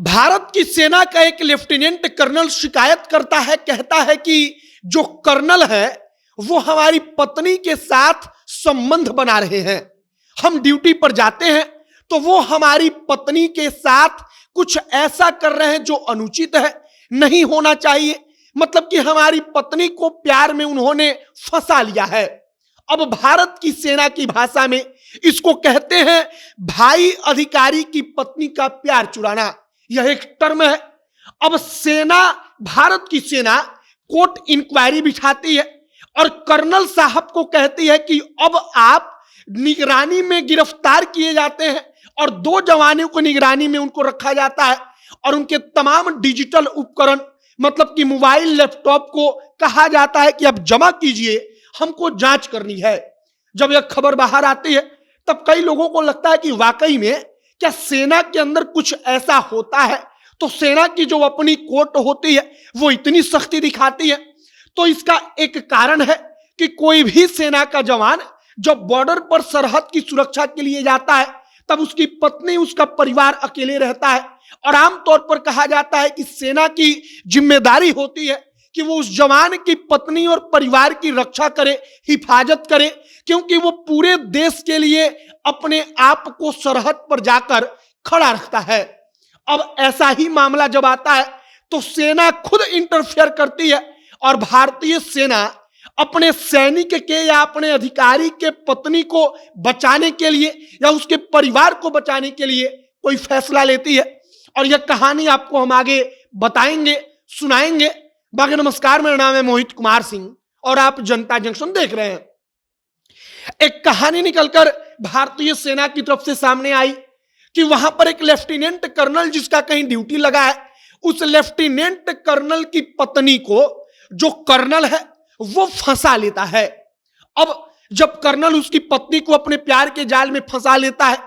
भारत की सेना का एक लेफ्टिनेंट कर्नल शिकायत करता है, कहता है कि जो कर्नल है वो हमारी पत्नी के साथ संबंध बना रहे हैं। हम ड्यूटी पर जाते हैं तो वो हमारी पत्नी के साथ कुछ ऐसा कर रहे हैं जो अनुचित है, नहीं होना चाहिए। मतलब कि हमारी पत्नी को प्यार में उन्होंने फंसा लिया है। अब भारत की सेना की भाषा में इसको कहते हैं भाई अधिकारी की पत्नी का प्यार चुराना। यह एक टर्म है। अब सेना, भारत की सेना कोर्ट इंक्वायरी बिठाती है और कर्नल साहब को कहती है कि अब आप निगरानी में गिरफ्तार किए जाते हैं और 2 जवानों को निगरानी में उनको रखा जाता है और उनके तमाम डिजिटल उपकरण मतलब कि मोबाइल, लैपटॉप को कहा जाता है कि अब जमा कीजिए, हमको जांच करनी है। जब यह खबर बाहर आती है तब कई लोगों को लगता है कि वाकई में क्या सेना के अंदर कुछ ऐसा होता है। तो सेना की जो अपनी कोर्ट होती है वो इतनी सख्ती दिखाती है। तो इसका एक कारण है कि कोई भी सेना का जवान जब बॉर्डर पर सरहद की सुरक्षा के लिए जाता है तब उसकी पत्नी, उसका परिवार अकेले रहता है और आमतौर पर कहा जाता है कि सेना की जिम्मेदारी होती है कि वो उस जवान की पत्नी और परिवार की रक्षा करे, हिफाजत करे, क्योंकि वो पूरे देश के लिए अपने आप को सरहद पर जाकर खड़ा रखता है। अब ऐसा ही मामला जब आता है तो सेना खुद इंटरफेयर करती है और भारतीय सेना अपने सैनिक के या अपने अधिकारी के पत्नी को बचाने के लिए या उसके परिवार को बचाने के लिए कोई फैसला लेती है। और यह कहानी आपको हम आगे बताएंगे, सुनाएंगे। बाकी नमस्कार, मेरा नाम है मोहित कुमार सिंह और आप जनता जंक्शन देख रहे हैं। एक कहानी निकलकर भारतीय सेना की तरफ से सामने आई कि वहां पर एक लेफ्टिनेंट कर्नल जिसका कहीं ड्यूटी लगा है, उस लेफ्टिनेंट कर्नल की पत्नी को जो कर्नल है वो फंसा लेता है। अब जब कर्नल उसकी पत्नी को अपने प्यार के जाल में फंसा लेता है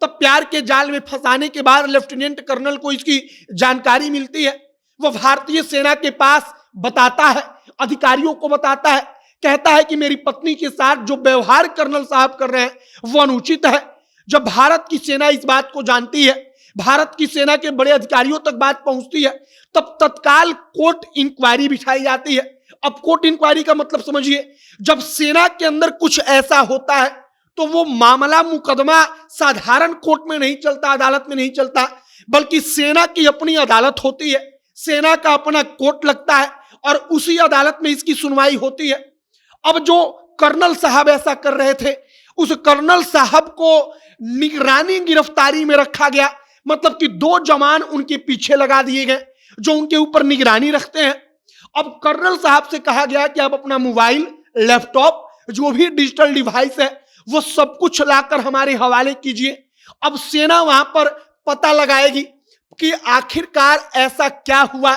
तब प्यार के जाल में फंसाने के बाद लेफ्टिनेंट कर्नल को इसकी जानकारी मिलती है। वो भारतीय सेना के पास बताता है, अधिकारियों को बताता है, कहता है कि मेरी पत्नी के साथ जो व्यवहार कर्नल साहब कर रहे हैं वो अनुचित है। जब भारत की सेना इस बात को जानती है, भारत की सेना के बड़े अधिकारियों तक बात पहुंचती है, तब तत्काल कोर्ट इंक्वायरी बिठाई जाती है। अब कोर्ट इंक्वायरी का मतलब समझिए, जब सेना के अंदर कुछ ऐसा होता है तो वो मामला, मुकदमा साधारण कोर्ट में नहीं चलता, अदालत में नहीं चलता, बल्कि सेना की अपनी अदालत होती है, सेना का अपना कोर्ट लगता है और उसी अदालत में इसकी सुनवाई होती है। अब जो कर्नल साहब ऐसा कर रहे थे, उस कर्नल साहब को निगरानी गिरफ्तारी में रखा गया। मतलब कि 2 जवान उनके पीछे लगा दिए गए जो उनके ऊपर निगरानी रखते हैं। अब कर्नल साहब से कहा गया कि आप अपना मोबाइल, लैपटॉप, जो भी डिजिटल डिवाइस है वो सब कुछ लाकर हमारे हवाले कीजिए। अब सेना वहां पर पता लगाएगी कि आखिरकार ऐसा क्या हुआ,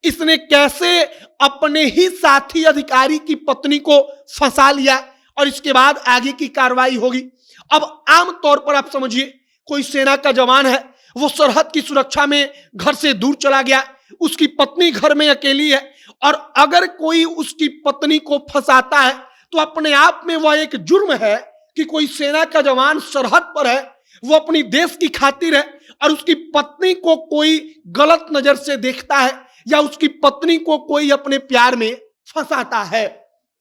इसने कैसे अपने ही साथी अधिकारी की पत्नी को फंसा लिया और इसके बाद आगे की कार्रवाई होगी। अब आम तौर पर आप समझिए, कोई सेना का जवान है, वो सरहद की सुरक्षा में घर से दूर चला गया, उसकी पत्नी घर में अकेली है और अगर कोई उसकी पत्नी को फंसाता है तो अपने आप में वह एक जुर्म है कि कोई सेना का जवान सरहद पर है, वो अपनी देश की खातिर है और उसकी पत्नी को कोई गलत नजर से देखता है या उसकी पत्नी को कोई अपने प्यार में फंसाता है।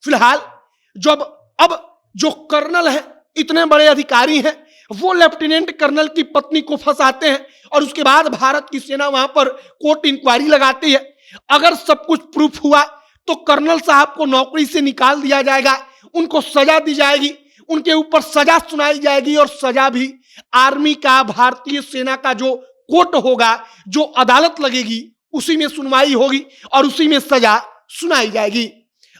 फिलहाल जब अब जो कर्नल है, इतने बड़े अधिकारी हैं, वो लेफ्टिनेंट कर्नल की पत्नी को फंसाते हैं और उसके बाद भारत की सेना वहां पर कोर्ट इंक्वायरी लगाती है। अगर सब कुछ प्रूफ हुआ तो कर्नल साहब को नौकरी से निकाल दिया जाएगा, उनको सजा दी जाएगी, उनके ऊपर सजा सुनाई जाएगी और सजा भी आर्मी का, भारतीय सेना का जो कोर्ट होगा, जो अदालत लगेगी, उसी में सुनवाई होगी और उसी में सजा सुनाई जाएगी।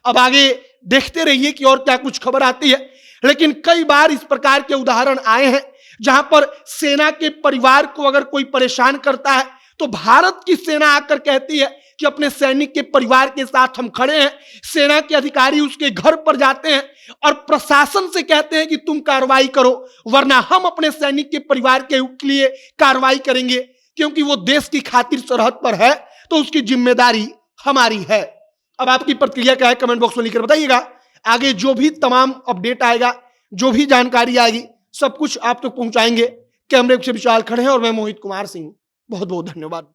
अब आगे देखते रहिए कि और क्या कुछ खबर आती है। लेकिन कई बार इस प्रकार के उदाहरण आए हैं जहां पर सेना के परिवार को अगर कोई परेशान करता है तो भारत की सेना आकर कहती है कि अपने सैनिक के परिवार के साथ हम खड़े हैं। सेना के अधिकारी उसके घर पर जाते हैं और प्रशासन से कहते हैं कि तुम कार्रवाई करो, वरना हम अपने सैनिक के परिवार के लिए कार्रवाई करेंगे, क्योंकि वो देश की खातिर सरहद पर है तो उसकी जिम्मेदारी हमारी है। अब आपकी प्रतिक्रिया क्या है, कमेंट बॉक्स में लिखकर बताइएगा। आगे जो भी तमाम अपडेट आएगा, जो भी जानकारी आएगी, सब कुछ आप तक पहुंचाएंगे। कैमरे से विशाल खड़े हैं और मैं मोहित कुमार सिंह। बहुत बहुत धन्यवाद।